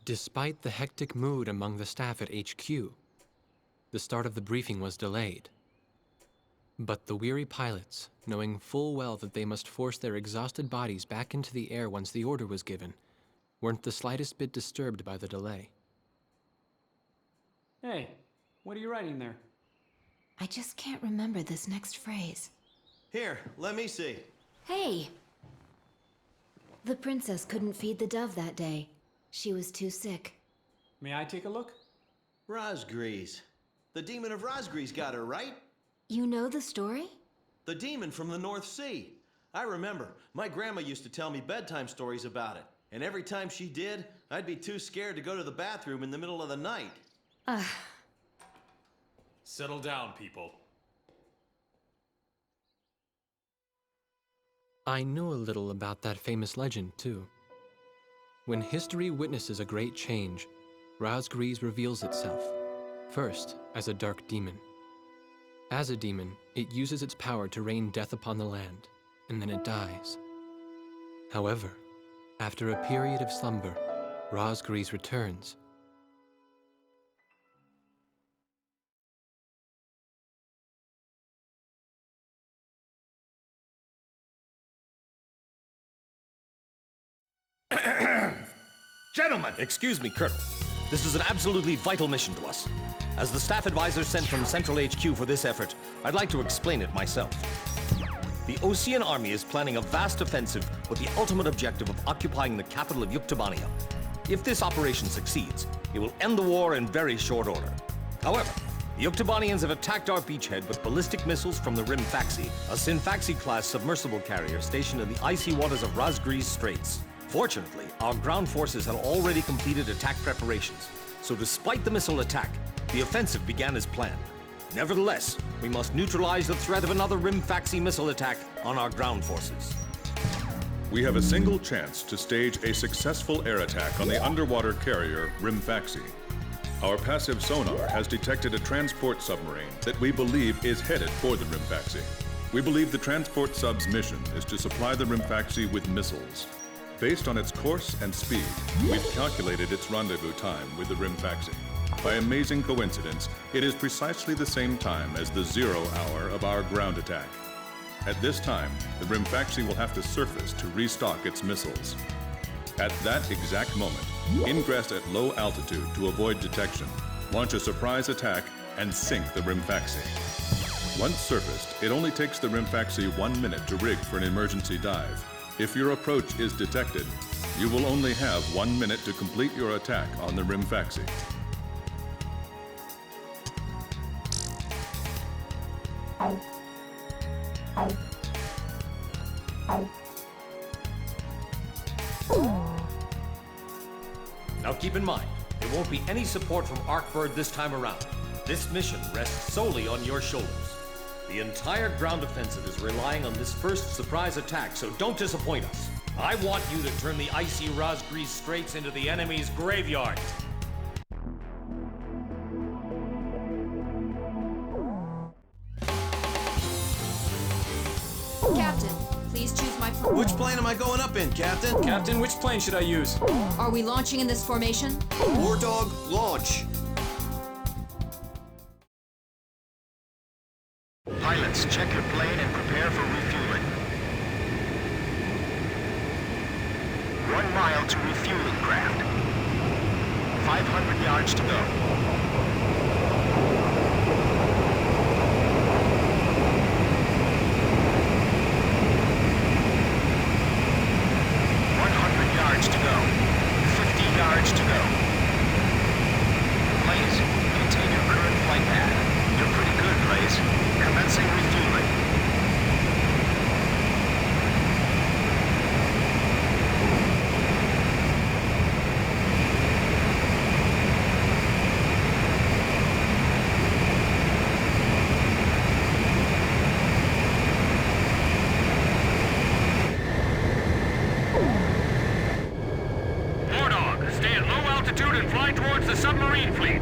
Despite the hectic mood among the staff at HQ, the start of the briefing was delayed. But the weary pilots, knowing full well that they must force their exhausted bodies back into the air once the order was given, weren't the slightest bit disturbed by the delay. Hey, what are you writing there? I just can't remember this next phrase. Here, let me see. Hey! The princess couldn't feed the dove that day. She was too sick. May I take a look? Rosgrees. The demon of Rosgrees got her, right? You know the story? The demon from the North Sea. I remember. My grandma used to tell me bedtime stories about it. And every time she did, I'd be too scared to go to the bathroom in the middle of the night. Settle down, people. I know a little about that famous legend, too. When history witnesses a great change, Rosgrees reveals itself, first as a dark demon. As a demon, it uses its power to rain death upon the land, and then it dies. However, after a period of slumber, Rosgrees returns. Gentlemen! Excuse me, Colonel. This is an absolutely vital mission to us. As the staff advisor sent from Central HQ for this effort, I'd like to explain it myself. The Ocean Army is planning a vast offensive with the ultimate objective of occupying the capital of Yuktobania. If this operation succeeds, it will end the war in very short order. However, the Yuktobanians have attacked our beachhead with ballistic missiles from the Rimfaxi, a Sinfaxi-class submersible carrier stationed in the icy waters of Rosgrees Straits. Fortunately, our ground forces had already completed attack preparations, so despite the missile attack, the offensive began as planned. Nevertheless, we must neutralize the threat of another Rimfaxi missile attack on our ground forces. We have a single chance to stage a successful air attack on the underwater carrier Rimfaxi. Our passive sonar has detected a transport submarine that we believe is headed for the Rimfaxi. We believe the transport sub's mission is to supply the Rimfaxi with missiles. Based on its course and speed, we've calculated its rendezvous time with the Rimfaxi. By amazing coincidence, it is precisely the same time as the 0 hour of our ground attack. At this time, the Rimfaxi will have to surface to restock its missiles. At that exact moment, ingress at low altitude to avoid detection, launch a surprise attack, and sink the Rimfaxi. Once surfaced, it only takes the Rimfaxi 1 minute to rig for an emergency dive. If your approach is detected, you will only have 1 minute to complete your attack on the Rimfaxi. Now keep in mind, there won't be any support from Arkbird this time around. This mission rests solely on your shoulders. The entire ground offensive is relying on this first surprise attack, so don't disappoint us. I want you to turn the icy Rosgrees Straits into the enemy's graveyard. Captain, please choose my plane. Which plane am I going up in, Captain? Captain, which plane should I use? Are we launching in this formation? War Dog, launch! Pilots, check your plane and prepare for refueling. 1 mile to refueling craft. 500 yards to go. To go. 50 yards to go. Please, maintain your current flight path. You're pretty good, Blaze. Commencing refueling. altitude and fly towards the submarine fleet.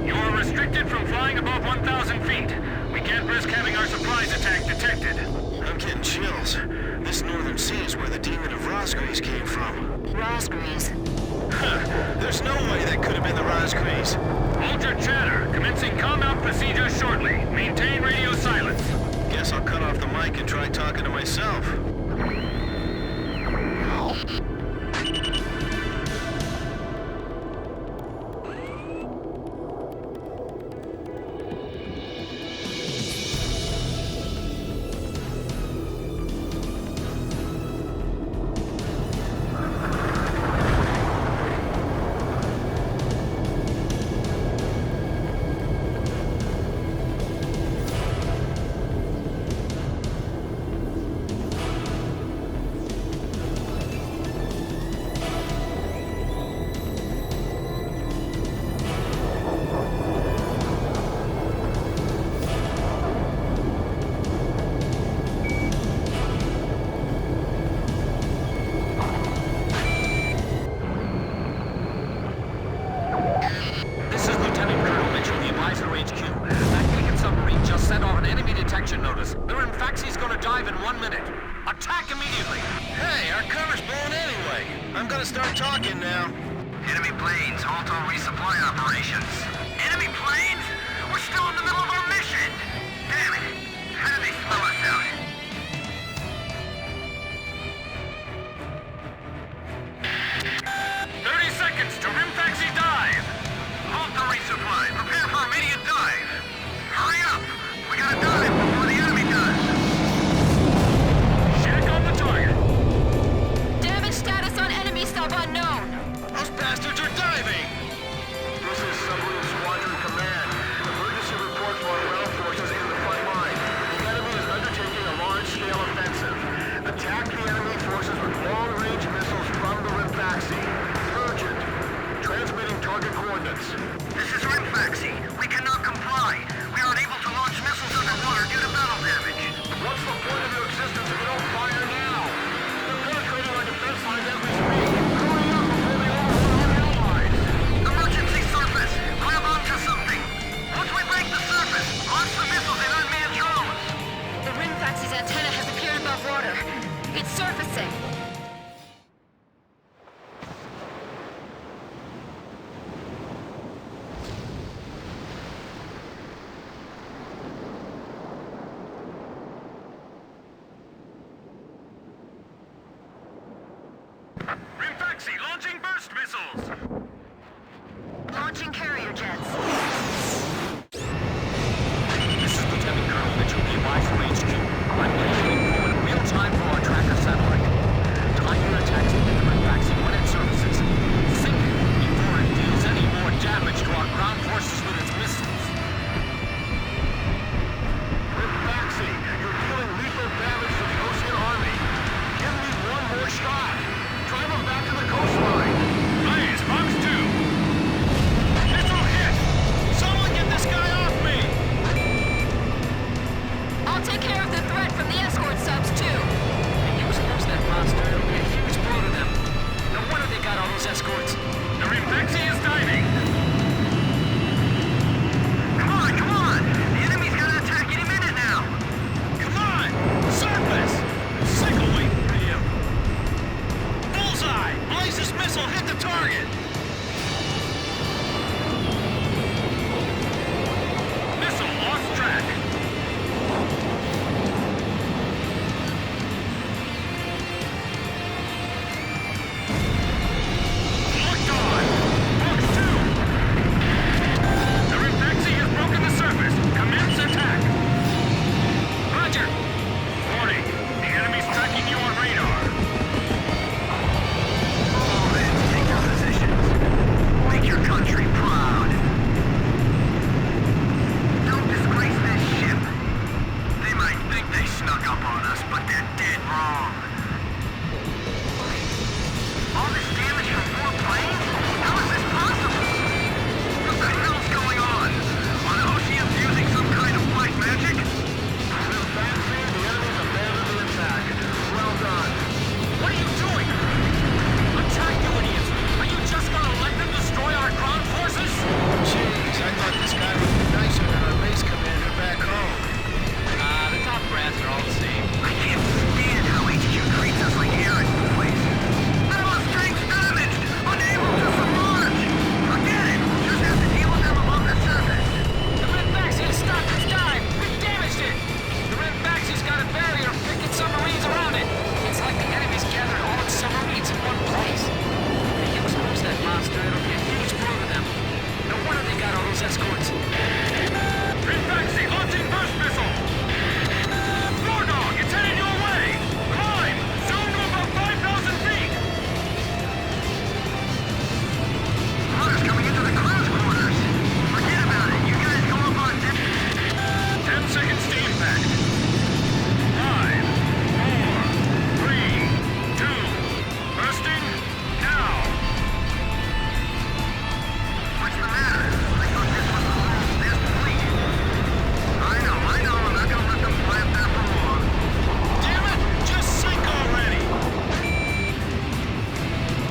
You are restricted from flying above 1,000 feet. We can't risk having our surprise attack detected. I'm getting chills. This northern sea is where the demon of Rosgrees came from. Rosgrees. There's no way that could have been the Rosgrees. Hold your chatter. Commencing combat procedures shortly. Maintain radio silence. Guess I'll cut off the mic and try talking to myself. Notice. The Rimfaxi's gonna dive in 1 minute. Attack immediately! Hey, our cover's blown anyway. I'm gonna start talking now. Enemy planes, halt all resupply operations. Enemy planes? We're still in the middle of our mission! Damn it! How did they smell us out? Seconds to Rimfaxi dive! Halt the resupply. Prepare for immediate dive. Hurry up! We gotta dive before the enemy does. Check on the target. Damage status on enemy sub unknown. Those bastards are diving! This is Submarine Squadron Command. Emergency report for our ground forces in the front line. The enemy is undertaking a large-scale offensive. Attack the enemy forces with long-range missiles from the Rimfaxi. Urgent. Transmitting target coordinates. This is Rimfaxi. We cannot comply. We aren't able to launch missiles underwater due to battle damage. What's the point of your existence if you don't fire now? They're penetrating our defense lines as we speak. Hurry up before they overrun our allies. Emergency surface. Grab onto something. Once we break the surface, launch the missiles in unmanned drones. The Rimfaxi's antenna has appeared above water. It's surfacing. Rimfaxi launching burst missiles. Launching carrier jets. This is Lieutenant Colonel Mitchell, the advisor HQ. I'm locating forward in real time for our tracker satellite. Time your attacks to get the Rimfaxi when it surfaces. Sink it before it deals any more damage to our ground forces with its missiles. Rimfaxi, you're dealing lethal damage to the Ocean Army. Give me one more shot. Drive them back to the coastline. Nice, Fox 2. Missile hit! Someone get this guy off me! I'll take care of the threat from the escort subs, too. He was close, that monster. We had a huge blow to them. No wonder they got all those escorts. The Rimfaxi is diving! Come on, come on! The enemy's gonna attack any minute now! Come on! Surface! Sick of waiting for you! Bullseye! Blaze's missile hit the target! Missile lost track! Locked on!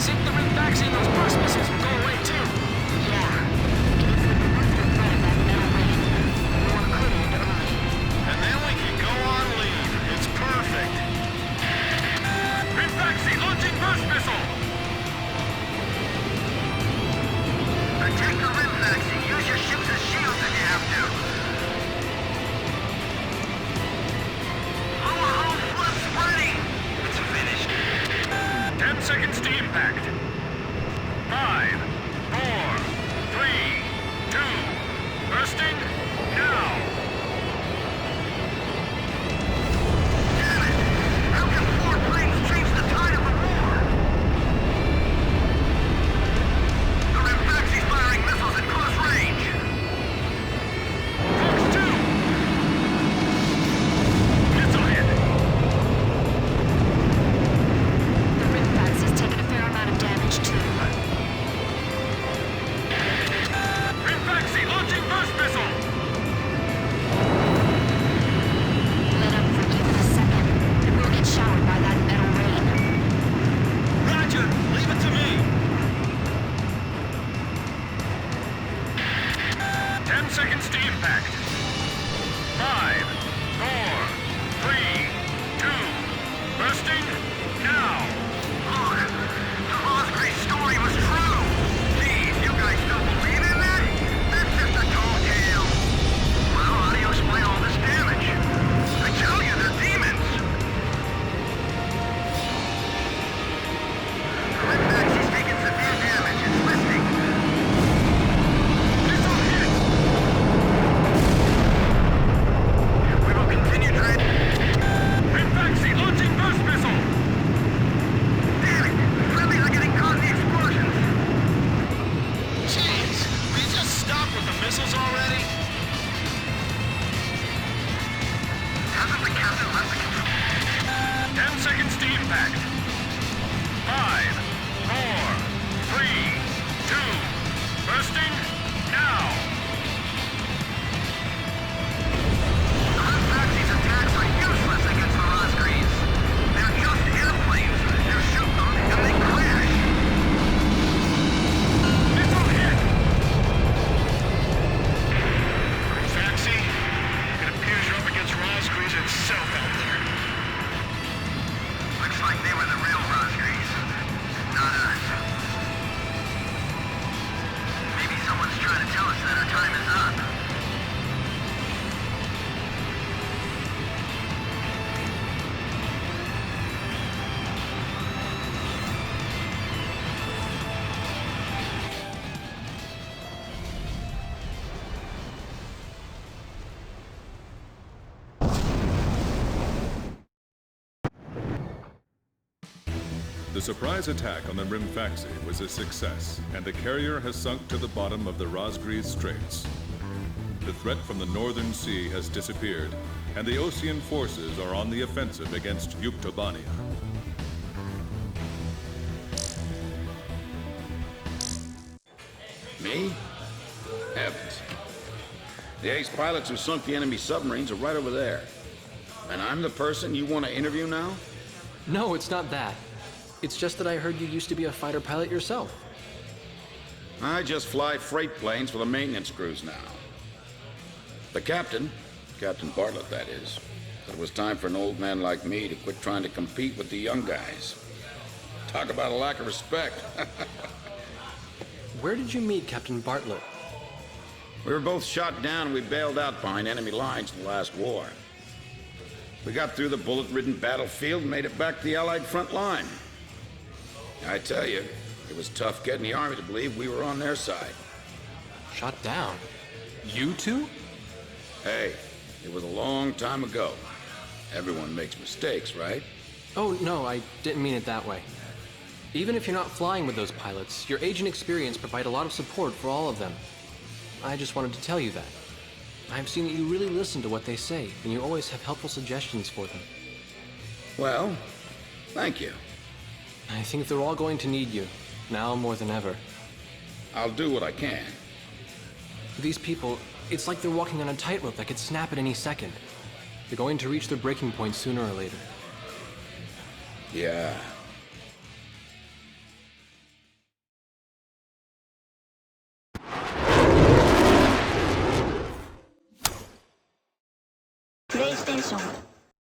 Sink the Rimfaxi and those burst missiles will go away too. Yeah. It is with the booster threat of that metal rain. War could end early. And then we can go on leave. It's perfect. Rimfaxi launching burst missile! Protect the Rimfaxi. Use your ships as shields if you have to. Lower hull flaps ready. It's finished. 10 seconds to impact. 5, 4, 3, 2, bursting now. Damn it! How can 4 planes change the tide of the war? The Rimfaxi's firing missiles at close range. Fox 2! Missile hit! The Rimfaxi's taken a fair amount of damage too. Rimfaxi launching burst missile! Let up for even a second, and we'll get showered by that metal rain. Roger! Leave it to me! 10 seconds to impact. 5, 4, 3, 2, bursting now! Look! The Osprey story was true! Geez, you guys don't believe in that? That's just a tall tale. Well, how do you explain all this damage? I tell you, they're demons! The Rimfaxi's taken severe damage. It's listing. Missile hit! We will continue trying. Rimfaxi launching burst missile! Damn it! The friendlies are getting caught in the explosions! Jeez! Will you just stop with the missiles already? Hasn't the captain left the control? 10 seconds to impact. 5, 4, 3, 2, bursting now! The Rimfaxi's attacks are useless against the Rosgreens. They're just airplanes. You shoot them and they crash. Missile hit! Rimfaxi, it appears you're up against Rosgreens itself out there. Looks like they were the real Rosgreens, not us. Maybe someone's trying to tell us that our time is up. The surprise attack on the Rimfaxi was a success, and the carrier has sunk to the bottom of the Rosgrees Straits. The threat from the northern sea has disappeared, and the Ocean forces are on the offensive against Yuktobania. Me? Heavens. The ace pilots who sunk the enemy submarines are right over there. And I'm the person you want to interview now? No, it's not that. It's just that I heard you used to be a fighter pilot yourself. I just fly freight planes for the maintenance crews now. The captain, Captain Bartlett that is, said it was time for an old man like me to quit trying to compete with the young guys. Talk about a lack of respect. Where did you meet Captain Bartlett? We were both shot down and we bailed out behind enemy lines in the last war. We got through the bullet-ridden battlefield and made it back to the Allied front line. I tell you, it was tough getting the Army to believe we were on their side. Shot down? You two? Hey, it was a long time ago. Everyone makes mistakes, right? Oh, no, I didn't mean it that way. Even if you're not flying with those pilots, your age and experience provide a lot of support for all of them. I just wanted to tell you that. I've seen that you really listen to what they say, and you always have helpful suggestions for them. Well, thank you. I think they're all going to need you, now more than ever. I'll do what I can. These people, it's like they're walking on a tightrope that could snap at any second. They're going to reach their breaking point sooner or later. Yeah. ション